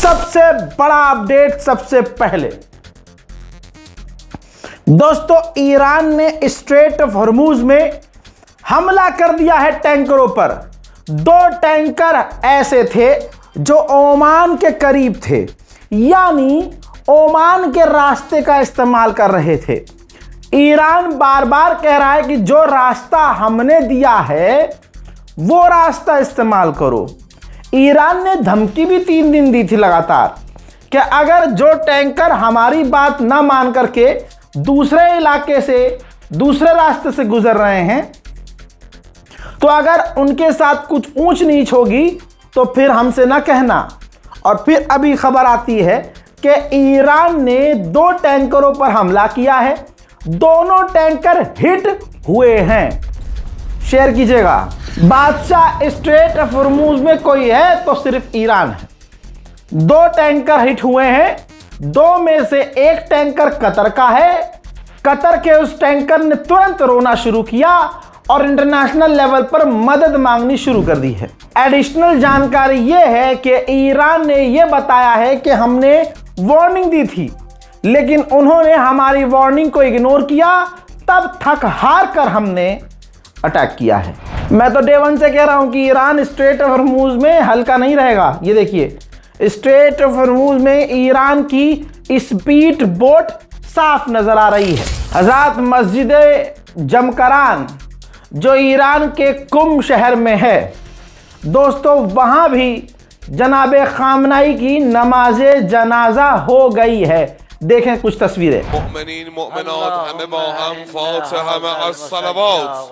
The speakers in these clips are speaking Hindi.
सबसे बड़ा अपडेट सबसे पहले दोस्तों, ईरान ने स्ट्रेट ऑफ हॉर्मूज में हमला कर दिया है टैंकरों पर। 2 टैंकर ऐसे थे जो ओमान के करीब थे, यानी ओमान के रास्ते का इस्तेमाल कर रहे थे। ईरान बार बार कह रहा है कि जो रास्ता हमने दिया है वो रास्ता इस्तेमाल करो। ईरान ने धमकी भी 3 दिन दी थी लगातार कि अगर जो टैंकर हमारी बात ना मान करके दूसरे इलाके से, दूसरे रास्ते से गुजर रहे हैं, तो अगर उनके साथ कुछ ऊंच नीच होगी तो फिर हमसे ना कहना। और फिर अभी खबर आती है कि ईरान ने 2 टैंकरों पर हमला किया है। दोनों टैंकर हिट हुए हैं। शेयर कीजिएगा। बादशाह स्ट्रेट ऑफ हॉर्मूज में कोई है तो सिर्फ ईरान है। 2 टैंकर हिट हुए हैं। 2 में से एक टैंकर कतर का है। कतर के उस टैंकर ने तुरंत रोना शुरू किया और इंटरनेशनल लेवल पर मदद मांगनी शुरू कर दी है। एडिशनल जानकारी यह है कि ईरान ने यह बताया है कि हमने वार्निंग दी थी, लेकिन उन्होंने हमारी वार्निंग को इग्नोर किया, तब थक हार कर हमने अटैक किया है। मैं तो डे 1 से कह रहा हूं कि ईरान स्ट्रेट ऑफ हॉर्मूज में हल्का नहीं रहेगा। ये देखिए, स्ट्रेट ऑफ हॉर्मूज में ईरान की स्पीड बोट साफ नजर आ रही है। हज़रत मस्जिद जमकरान जो ईरान के कुम शहर में है दोस्तों, वहां भी जनाबे खामनाई की नमाज जनाजा हो गई है। देखें कुछ तस्वीरें। मुमिनीन मुमिनात हमें बाहम फातिहा में अस्सलावात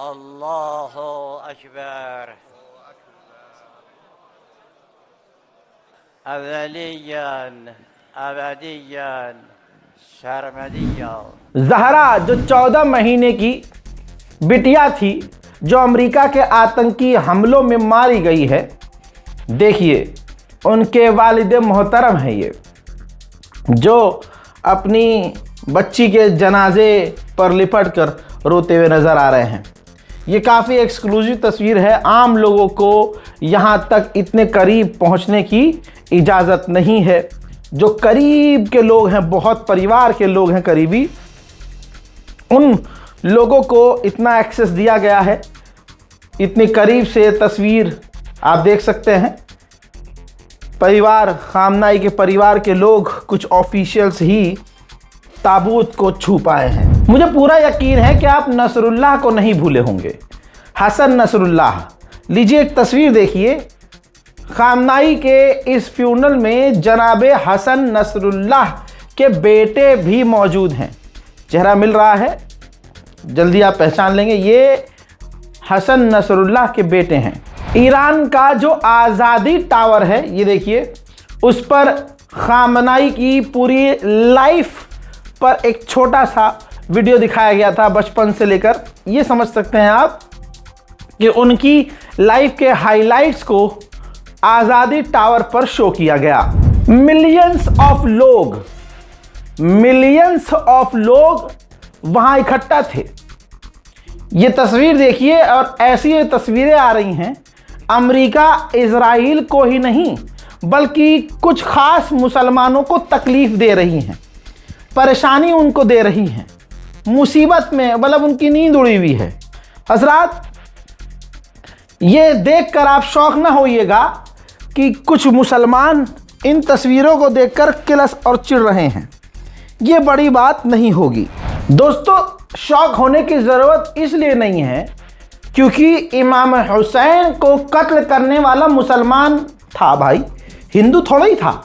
Allahu Ekber. Evveliyen, ebediyen, सरमदिया। Zahra जो 14 महीने की बिटिया थी, जो अमेरिका के आतंकी हमलों में मारी गई है, देखिए उनके वालिद मोहतरम हैं ये, जो अपनी बच्ची के जनाजे पर लिपट कर रोते हुए नज़र आ रहे हैं। ये काफ़ी एक्सक्लूसिव तस्वीर है, आम लोगों को यहाँ तक इतने करीब पहुँचने की इजाज़त नहीं है। जो करीब के लोग हैं, बहुत परिवार के लोग हैं करीबी, उन लोगों को इतना एक्सेस दिया गया है। इतनी करीब से तस्वीर आप देख सकते हैं। परिवार, खामनाई के परिवार के लोग, कुछ ऑफिशियल्स ही ताबूत को छू पाए हैं। मुझे पूरा यकीन है कि आप नसरुल्लाह को नहीं भूले होंगे, हसन नसरुल्लाह। लीजिए एक तस्वीर देखिए, खामनाई के इस फ्यूनल में जनाबे हसन नसरुल्लाह के बेटे भी मौजूद हैं। चेहरा मिल रहा है, जल्दी आप पहचान लेंगे, ये हसन नसरुल्लाह के बेटे हैं। ईरान का जो आज़ादी टावर है, ये देखिए, उस पर खामनाई की पूरी लाइफ पर एक छोटा सा वीडियो दिखाया गया था, बचपन से लेकर। ये समझ सकते हैं आप कि उनकी लाइफ के हाइलाइट्स को आज़ादी टावर पर शो किया गया। मिलियंस ऑफ लोग वहां इकट्ठा थे। ये तस्वीर देखिए, और ऐसी ये तस्वीरें आ रही हैं, अमेरिका इजराइल को ही नहीं बल्कि कुछ खास मुसलमानों को तकलीफ दे रही हैं, परेशानी उनको दे रही हैं, मुसीबत में, मतलब उनकी नींद उड़ी हुई है। हजरात, ये देखकर आप शौक ना होइएगा कि कुछ मुसलमान इन तस्वीरों को देखकर किलस और चिढ़ रहे हैं, ये बड़ी बात नहीं होगी। दोस्तों, शौक होने की ज़रूरत इसलिए नहीं है क्योंकि इमाम हुसैन को कत्ल करने वाला मुसलमान था भाई, हिंदू थोड़ा ही था।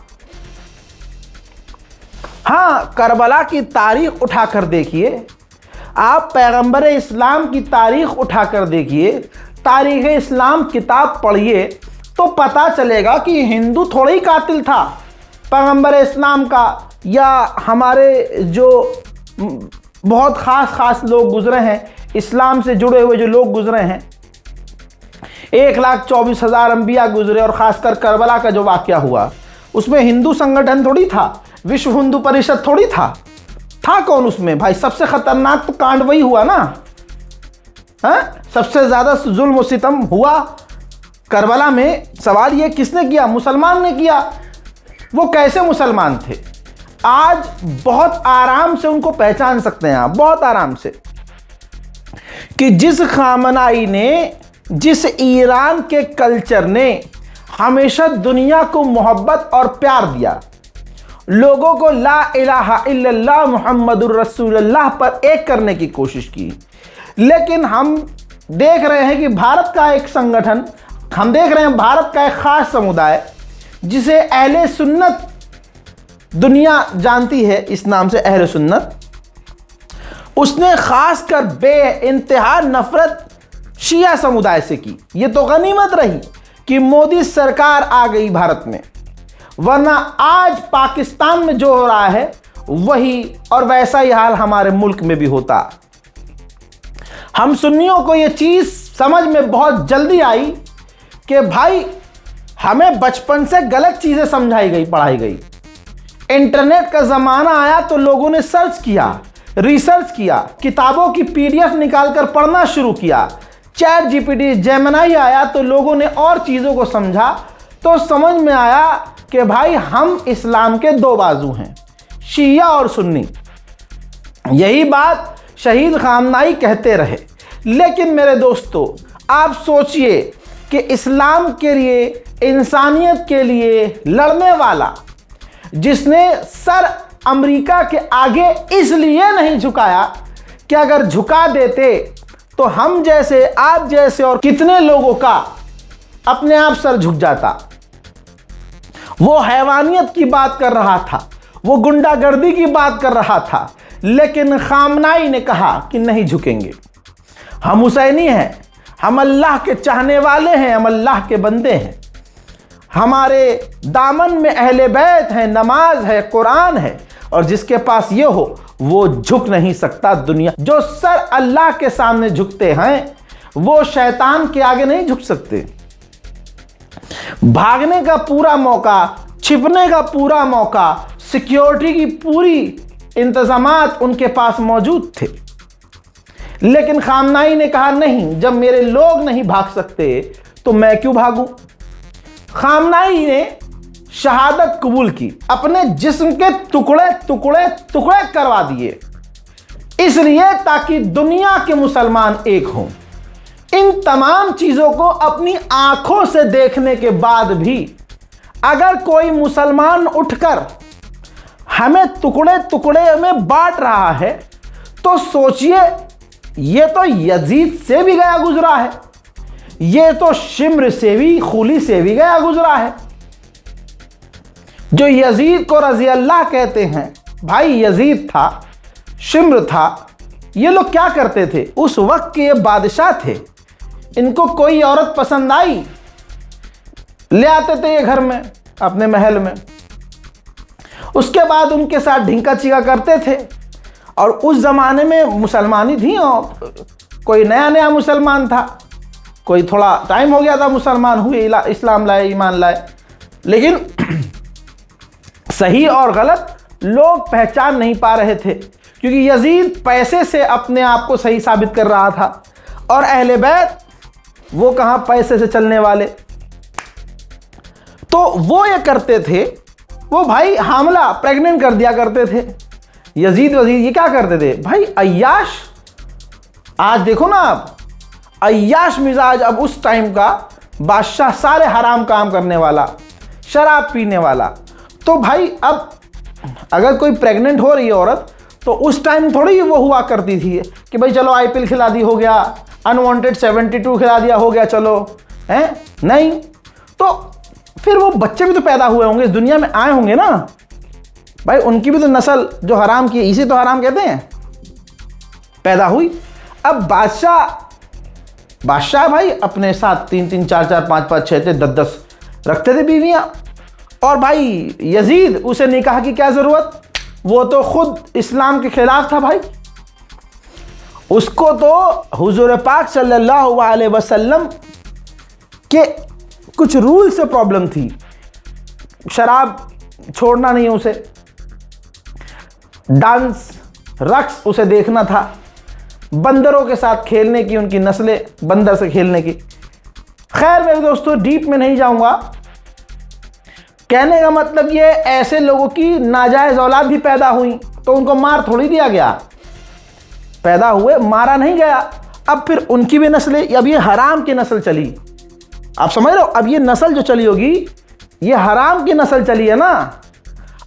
हाँ, करबला की तारीख उठाकर देखिए, आप पैगंबर इस्लाम की तारीख उठाकर देखिए, तारीख़ इस्लाम किताब पढ़िए, तो पता चलेगा कि हिंदू थोड़ा ही कातिल था पैगंबर इस्लाम का, या हमारे जो बहुत ख़ास लोग गुजरे हैं, इस्लाम से जुड़े हुए जो लोग गुजरे हैं, 1,24,000 अंबिया गुजरे, और ख़ासकर करबला का जो वाक़या हुआ, उसमें हिंदू संगठन थोड़ी था, विश्व हिंदू परिषद थोड़ी था कौन उसमें भाई? सबसे ख़तरनाक तो कांड वही हुआ ना, हाँ? सबसे ज़्यादा जुल्म और सितम हुआ करबला में। सवाल ये किसने किया? मुसलमान ने किया। वो कैसे मुसलमान थे? आज बहुत आराम से उनको पहचान सकते हैं आप, बहुत आराम से, कि जिस खामनाई ने, जिस ईरान के कल्चर ने हमेशा दुनिया को मोहब्बत और प्यार दिया, लोगों को ला इलाहा इल्लल्लाह मुहम्मदुर रसूलुल्लाह पर एक करने की कोशिश की, लेकिन हम देख रहे हैं कि भारत का एक संगठन, हम देख रहे हैं भारत का एक ख़ास समुदाय जिसे अहले सुन्नत दुनिया जानती है, इस नाम से अहले सुन्नत, उसने ख़ासकर बेइंतहा नफ़रत शिया समुदाय से की। ये तो गनीमत रही कि मोदी सरकार आ गई भारत में, वरना आज पाकिस्तान में जो हो रहा है वही और वैसा ही हाल हमारे मुल्क में भी होता। हम सुन्नियों को ये चीज़ समझ में बहुत जल्दी आई कि भाई हमें बचपन से गलत चीज़ें समझाई गई, पढ़ाई गई। इंटरनेट का ज़माना आया तो लोगों ने सर्च किया, रिसर्च किया, किताबों की PDF निकालकर पढ़ना शुरू किया। चैट GPT, जेमिनी आया तो लोगों ने और चीज़ों को समझा, तो समझ में आया कि भाई हम इस्लाम के दो बाजू हैं, शिया और सुन्नी। यही बात शहीद खामनाई कहते रहे। लेकिन मेरे दोस्तों, आप सोचिए कि इस्लाम के लिए, इंसानियत के लिए लड़ने वाला, जिसने सर अमेरिका के आगे इसलिए नहीं झुकाया कि अगर झुका देते तो हम जैसे, आप जैसे और कितने लोगों का अपने आप सर झुक जाता। वो हैवानियत की बात कर रहा था, वो गुंडागर्दी की बात कर रहा था, लेकिन खामनाई ने कहा कि नहीं झुकेंगे। हम हुसैनी हैं, हम अल्लाह के चाहने वाले हैं, हम अल्लाह के बंदे हैं। हमारे दामन में अहले बैत है, नमाज है, कुरान है, और जिसके पास ये हो वो झुक नहीं सकता दुनिया। जो सर अल्लाह के सामने झुकते हैं वो शैतान के आगे नहीं झुक सकते। भागने का पूरा मौका, छिपने का पूरा मौका, सिक्योरिटी की पूरी इंतजामात उनके पास मौजूद थे। लेकिन खामनाई ने कहा नहीं, जब मेरे लोग नहीं भाग सकते तो मैं क्यों भागूं। खामनाई ने शहादत कबूल की, अपने जिस्म के टुकड़े टुकड़े टुकड़े करवा दिए, इसलिए ताकि दुनिया के मुसलमान एक हों। इन तमाम चीजों को अपनी आंखों से देखने के बाद भी अगर कोई मुसलमान उठकर हमें टुकड़े टुकड़े में बांट रहा है तो सोचिए, ये तो यजीद से भी गया गुजरा है, ये तो शिम्र से भी, खूली से भी गया गुजरा है। जो यजीद को रजी अल्लाह कहते हैं, भाई यजीद था, शिम्र था, ये लोग क्या करते थे, उस वक्त के ये बादशाह थे, इनको कोई औरत पसंद आई, ले आते थे ये घर में, अपने महल में, उसके बाद उनके साथ ढिंका चिका करते थे। और उस ज़माने में मुसलमानी थी, और कोई नया नया मुसलमान था, कोई थोड़ा टाइम हो गया था मुसलमान हुए, इस्लाम लाए, ईमान लाए, लेकिन सही और गलत लोग पहचान नहीं पा रहे थे, क्योंकि यजीद पैसे से अपने आप को सही साबित कर रहा था, और अहले बैत वो कहाँ पैसे से चलने वाले। तो वो ये करते थे, वो भाई हामला प्रेग्नेंट कर दिया करते थे। यजीद वजीद ये क्या करते थे भाई, अय्याश, आज देखो ना आप, अय्याश मिजाज अब उस टाइम का बादशाह, सारे हराम काम करने वाला, शराब पीने वाला। तो भाई अब अगर कोई प्रेग्नेंट हो रही है औरत, तो उस टाइम थोड़ी वो हुआ करती थी कि भाई चलो आईपीएल खिला दी, हो गया, अनवांटेड 72 खिला दिया, हो गया, चलो, हैं, नहीं। तो फिर वो बच्चे भी तो पैदा हुए होंगे, इस दुनिया में आए होंगे ना भाई, उनकी भी तो नस्ल जो हराम की, इसे तो हराम कहते हैं, पैदा हुई। अब बादशाह भाई अपने साथ 3-3, 4-4, 5-5, 6-6, 10-10 रखते थे बीवियां, और भाई यजीद उसे निकाह की क्या जरूरत, वो तो खुद इस्लाम के खिलाफ था भाई। उसको तो हुजूर पाक सल्लल्लाहु अलैहि वसल्लम के कुछ रूल से प्रॉब्लम थी, शराब छोड़ना नहीं उसे, डांस रक्स उसे देखना था, बंदरों के साथ खेलने की, उनकी नस्लें बंदर से खेलने की। खैर मेरे दोस्तों, डीप में नहीं जाऊंगा, कहने का मतलब ये, ऐसे लोगों की नाजायज औलाद भी पैदा हुई तो उनको मार थोड़ी दिया गया, पैदा हुए, मारा नहीं गया। अब फिर उनकी भी नस्लें, अब ये हराम की नस्ल चली, आप समझ रहे हो, अब ये नस्ल जो चली होगी ये हराम की नस्ल चली है ना।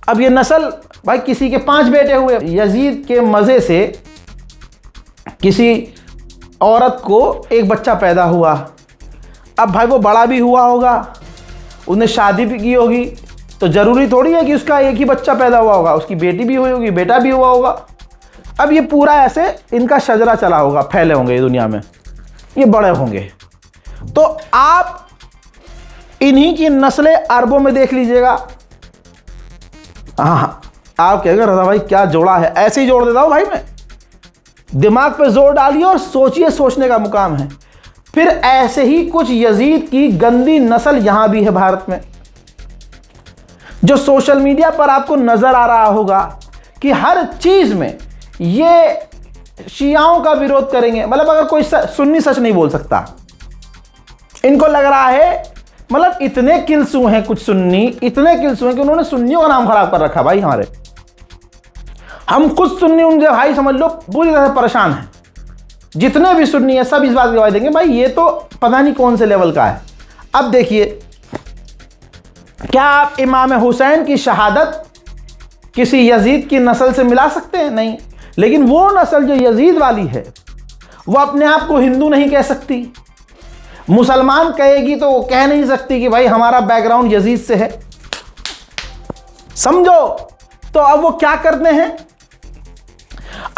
अब ये नस्ल भाई, किसी के 5 बेटे हुए, यजीद के मज़े से किसी औरत को एक बच्चा पैदा हुआ, अब भाई वो बड़ा भी हुआ होगा, उसने शादी भी की होगी, तो ज़रूरी थोड़ी है कि उसका एक ही बच्चा पैदा हुआ होगा, उसकी बेटी भी हुई होगी, बेटा भी हुआ होगा। अब ये पूरा ऐसे इनका शजरा चला होगा, फैले होंगे ये दुनिया में, ये बड़े होंगे। तो आप इन्हीं की नस्लें अरबों में देख लीजिएगा। हाँ, आप कहेंगे रज़ा भाई क्या जोड़ा है, ऐसे ही जोड़ देता हूँ भाई मैं, दिमाग पे जोर डालिए और सोचिए, सोचने का मुकाम है। फिर ऐसे ही कुछ यजीद की गंदी नस्ल यहां भी है भारत में, जो सोशल मीडिया पर आपको नजर आ रहा होगा कि हर चीज में ये शियाओं का विरोध करेंगे। मतलब अगर कोई सुन्नी सच नहीं बोल सकता, इनको लग रहा है, मतलब इतने किलसू हैं कुछ सुन्नी, इतने किलसू हैं कि उन्होंने सुन्नियों का नाम खराब कर रखा भाई हमारे। हम खुद सुन्नी, उनके भाई समझ लो पूरी तरह से परेशान हैं। जितने भी सुन्नी है सब इस बात की गवाही देंगे भाई ये तो पता नहीं कौन से लेवल का है। अब देखिए, क्या आप इमाम हुसैन की शहादत किसी यजीद की नस्ल से मिला सकते हैं? नहीं। लेकिन वो नस्ल जो यजीद वाली है वो अपने आप को हिंदू नहीं कह सकती, मुसलमान कहेगी तो वो कह नहीं सकती कि भाई हमारा बैकग्राउंड यजीद से है, समझो। तो अब वो क्या करते हैं,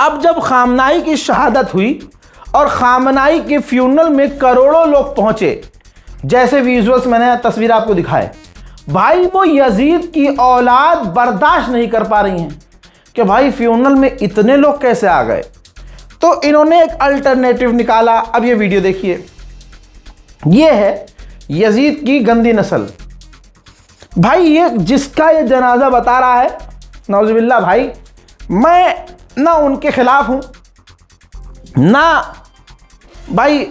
अब जब खामनाई की शहादत हुई और खामनाई के फ्यूनरल में करोड़ों लोग पहुंचे, जैसे विजुअल्स मैंने तस्वीर आपको दिखाए। भाई वो यजीद की औलाद बर्दाश्त नहीं कर पा रही हैं कि भाई फ्यूनरल में इतने लोग कैसे आ गए। तो इन्होंने एक अल्टरनेटिव निकाला। अब ये वीडियो देखिए, ये है यजीद की गंदी नस्ल। भाई ये जिसका ये जनाजा बता रहा है, नौजुबिल्ला भाई, मैं ना उनके खिलाफ हूं, ना भाई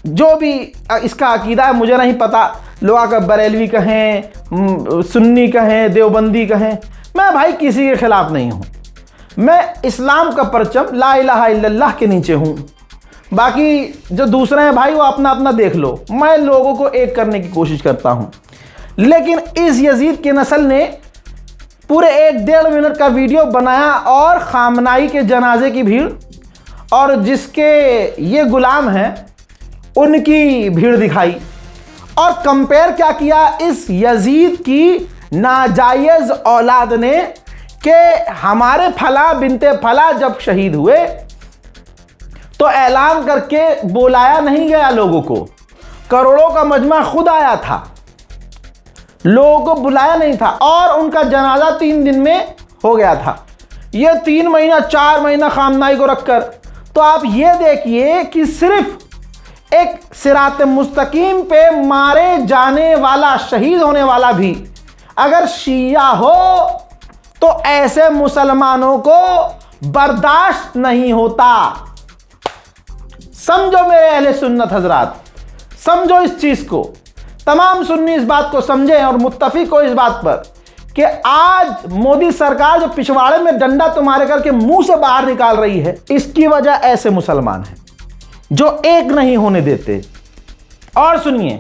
जो भी इसका अकीदा है मुझे नहीं पता, लोग आकर बरेलवी कहें, सुन्नी कहें, देवबंदी कहें, मैं भाई किसी के खिलाफ नहीं हूं। मैं इस्लाम का परचम ला इलाहा इल्लल्लाह के नीचे हूं। बाकी जो दूसरे हैं भाई वो अपना अपना देख लो, मैं लोगों को एक करने की कोशिश करता हूं। लेकिन इस यजीद की नस्ल ने पूरे 1-1.5 मिनट का वीडियो बनाया और खामनाई के जनाजे की भीड़ और जिसके ये गुलाम हैं उनकी भीड़ दिखाई, और कंपेयर क्या किया इस यजीद की नाजायज औलाद ने कि हमारे फला बिनते फला जब शहीद हुए तो ऐलान करके बुलाया नहीं गया लोगों को, करोड़ों का मजमा खुद आया था, लोगों को बुलाया नहीं था, और उनका जनाजा 3 दिन में हो गया था। ये 3 महीना 4 महीना खामनाई को रखकर, तो आप ये देखिए कि सिर्फ एक सिरात मुस्तकीम पे मारे जाने वाला, शहीद होने वाला भी अगर शिया हो तो ऐसे मुसलमानों को बर्दाश्त नहीं होता। समझो मेरे अहले सुन्नत हजरात, समझो इस चीज को, तमाम सुन्नी इस बात को समझें और मुत्तफिक हो इस बात पर कि आज मोदी सरकार जो पिछवाड़े में डंडा तुम्हारे करके मुंह से बाहर निकाल रही है, इसकी वजह ऐसे मुसलमान हैं जो एक नहीं होने देते। और सुनिए,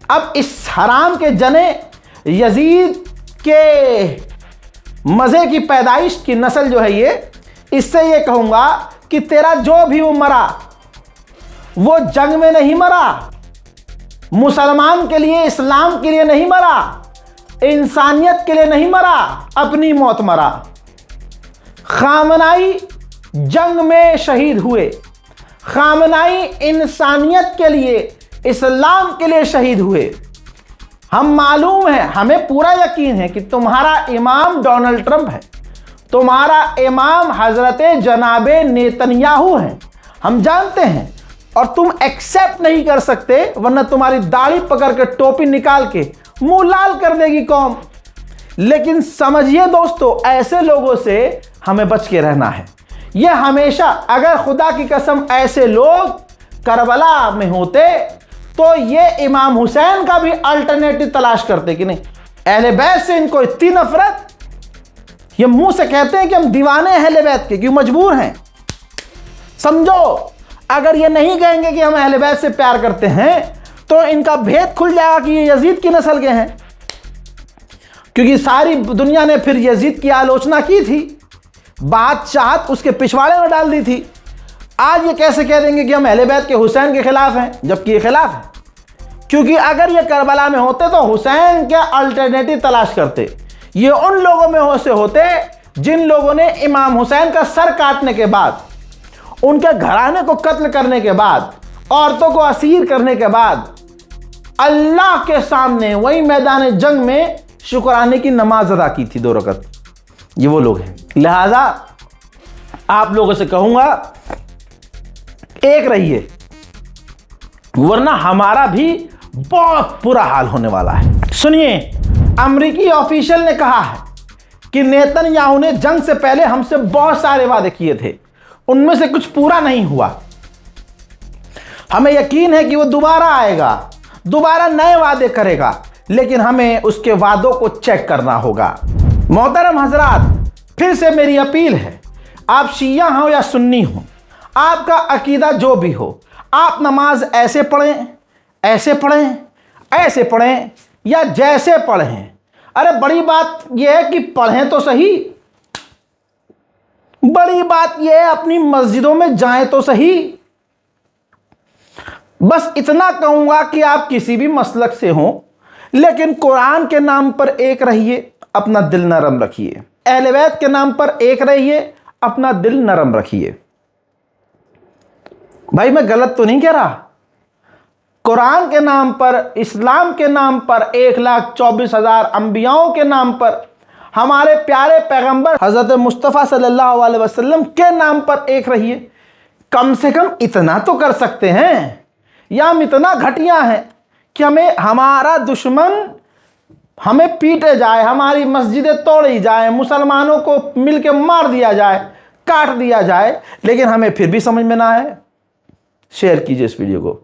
अब इस हराम के जने यजीद के मज़े की पैदाइश की नस्ल जो है ये, इससे ये कहूँगा कि तेरा जो भी वो मरा वो जंग में नहीं मरा, मुसलमान के लिए, इस्लाम के लिए नहीं मरा, इंसानियत के लिए नहीं मरा, अपनी मौत मरा। खामनाई जंग में शहीद हुए, खामनाई इंसानियत के लिए, इस्लाम के लिए शहीद हुए। हम मालूम है, हमें पूरा यकीन है कि तुम्हारा इमाम डोनाल्ड ट्रंप है, तुम्हारा इमाम हजरत जनाबे नेतन्याहू है, हम जानते हैं, और तुम एक्सेप्ट नहीं कर सकते, वरना तुम्हारी दाढ़ी पकड़ के टोपी निकाल के मुंह लाल कर देगी कौम। लेकिन समझिए दोस्तों, ऐसे लोगों से हमें बच के रहना है। यह हमेशा, अगर खुदा की कसम ऐसे लोग करबला में होते तो ये इमाम हुसैन का भी अल्टरनेटिव तलाश करते कि नहीं। अहले बैत से इनको इतनी नफरत, ये मुंह से कहते हैं कि हम दीवाने हैं अहले बैत के, क्यों मजबूर हैं। समझो, अगर ये नहीं कहेंगे कि हम अहले बैत से प्यार करते हैं तो इनका भेद खुल जाएगा कि ये यजीद की नस्ल के हैं, क्योंकि सारी दुनिया ने फिर यजीद की आलोचना की थी, बात चाहत उसके पिछवाड़े में डाल दी थी। आज ये कैसे कह देंगे कि हम अहले बैत के हुसैन के खिलाफ हैं, जबकि ये खिलाफ है। क्योंकि अगर ये करबला में होते तो हुसैन के अल्टरनेटिव तलाश करते। ये उन लोगों में से होते जिन लोगों ने इमाम हुसैन का सर काटने के बाद, उनके घराने को कत्ल करने के बाद, औरतों को असीर करने के बाद अल्लाह के सामने वही मैदान जंग में शुक्राने की नमाज अदा की थी 2 रकत। ये वो लोग हैं। लिहाजा आप लोगों से कहूंगा, एक रहिए, वरना हमारा भी बहुत बुरा हाल होने वाला है। सुनिए, अमेरिकी ऑफिशियल ने कहा है कि नेतन्याहू ने जंग से पहले हमसे बहुत सारे वादे किए थे, उनमें से कुछ पूरा नहीं हुआ। हमें यकीन है कि वो दोबारा आएगा, दोबारा नए वादे करेगा, लेकिन हमें उसके वादों को चेक करना होगा। मोहतरम हजरात, फिर से मेरी अपील है, आप शिया हो या सुन्नी हो, आपका अकीदा जो भी हो, आप नमाज ऐसे पढ़ें, ऐसे पढ़ें, ऐसे पढ़ें या जैसे पढ़ें। अरे बड़ी बात यह है कि पढ़ें तो सही, बड़ी बात यह है अपनी मस्जिदों में जाएं तो सही। बस इतना कहूंगा कि आप किसी भी मसलक से हों, लेकिन कुरान के नाम पर एक रहिए, अपना दिल नरम रखिए। अहले बैत के नाम पर एक रहिए, अपना दिल नरम रखिए। भाई मैं गलत तो नहीं कह रहा। कुरान के नाम पर, इस्लाम के नाम पर, 1,24,000 अंबियाओं के नाम पर, हमारे प्यारे पैगंबर हज़रत मुस्तफ़ा सल्लल्लाहु अलैहि वसल्लम के नाम पर एक रहिए। कम से कम इतना तो कर सकते हैं। या हम इतना घटिया हैं कि हमें हमारा दुश्मन हमें पीटे जाए, हमारी मस्जिदें तोड़ी जाए, मुसलमानों को मिलके मार दिया जाए, काट दिया जाए, लेकिन हमें फिर भी समझ में ना आए। शेयर कीजिए इस वीडियो को।